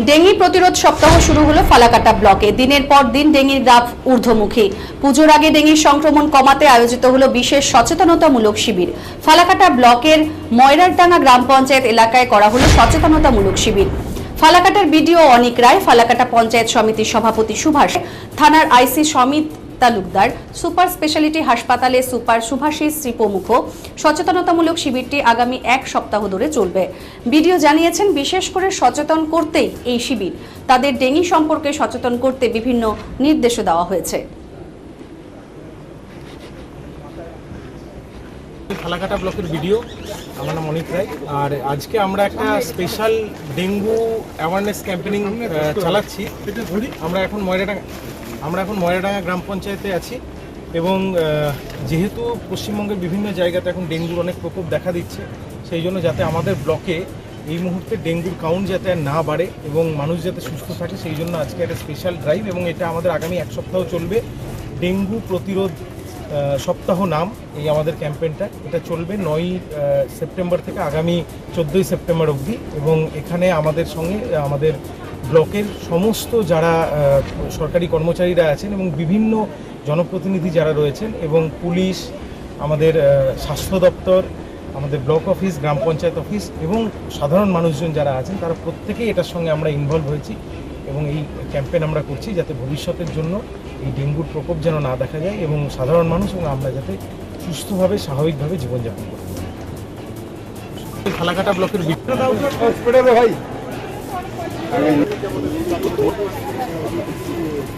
Dengue প্রতিরোধ সপ্তাহ শুরু হলো ফালাকাটা ব্লকে। দিনের পর দিন ডেঙ্গির গ্রাফ ঊর্ধ্বমুখী। পুজোর আগে ডেঙ্গির সংক্রমণ কমাতে আয়োজিত হলো বিশেষ সচেতনতামূলক শিবির। ফালাকাটা ব্লকের ময়রারডাঙ্গা গ্রাম পঞ্চায়েত এলাকায় করা হলো সচেতনতামূলক শিবির। ফালাকাটার বিডিও অনিক রায়, ফালাকাটা পঞ্চায়েত সমিতির সভাপতি সুভাষ, থানার আইসি সমিত তালুকদার, সুপার স্পেশালিটি হাসপাতালে সুপার সুভাষিস শ্রী প্রমুখ। সচেতনতামূলক শিবিরটি আগামী এক সপ্তাহ ধরে চলবে। বিডিও জানিয়েছেন, বিশেষ করে সচেতন করতেই এই শিবির। তাদের ডেঙ্গি সম্পর্কে সচেতন করতে বিভিন্ন নির্দেশও দেওয়া হয়েছে। ফালাকাটা ব্লকের ভিডিও, আমার নাম অনিক রায়। আর আজকে আমরা একটা স্পেশাল ডেঙ্গু অ্যাওয়ারনেস ক্যাম্পেনিং চালাচ্ছি। আমরা এখন ময়রাডাঙ্গা গ্রাম পঞ্চায়েতে আছি এবং যেহেতু পশ্চিমবঙ্গের বিভিন্ন জায়গাতে এখন ডেঙ্গুর অনেক প্রকোপ দেখা দিচ্ছে, সেই জন্য যাতে আমাদের ব্লকে এই মুহূর্তে ডেঙ্গুর কাউন্ট যাতে আর না বাড়ে এবং মানুষ যাতে সুস্থ থাকে, সেই জন্য আজকে একটা স্পেশাল ড্রাইভ এবং এটা আমাদের আগামী এক সপ্তাহ চলবে। ডেঙ্গু প্রতিরোধ সপ্তাহ নাম এই আমাদের ক্যাম্পেইনটা। এটা চলবে 9 সেপ্টেম্বর থেকে আগামী 14 সেপ্টেম্বর অবধি এবং এখানে আমাদের সঙ্গে আমাদের ব্লকের সমস্ত যারা সরকারি কর্মচারীরা আছেন এবং বিভিন্ন জনপ্রতিনিধি যারা রয়েছেন এবং পুলিশ, আমাদের স্বাস্থ্য দপ্তর, আমাদের ব্লক অফিস, গ্রাম পঞ্চায়েত অফিস এবং সাধারণ মানুষজন যারা আছেন, তারা প্রত্যেকেই এটার সঙ্গে আমরা ইনভলভ হয়েছি এবং এই ক্যাম্পেইন আমরা করছি যাতে ভবিষ্যতের জন্য এই ডেঙ্গুর প্রকোপ যেন না দেখা যায় এবং সাধারণ মানুষ এবং আমরা যাতে সুস্থভাবে স্বাভাবিকভাবে জীবনযাপন করি। ফালাকাটা ব্লকের ভাই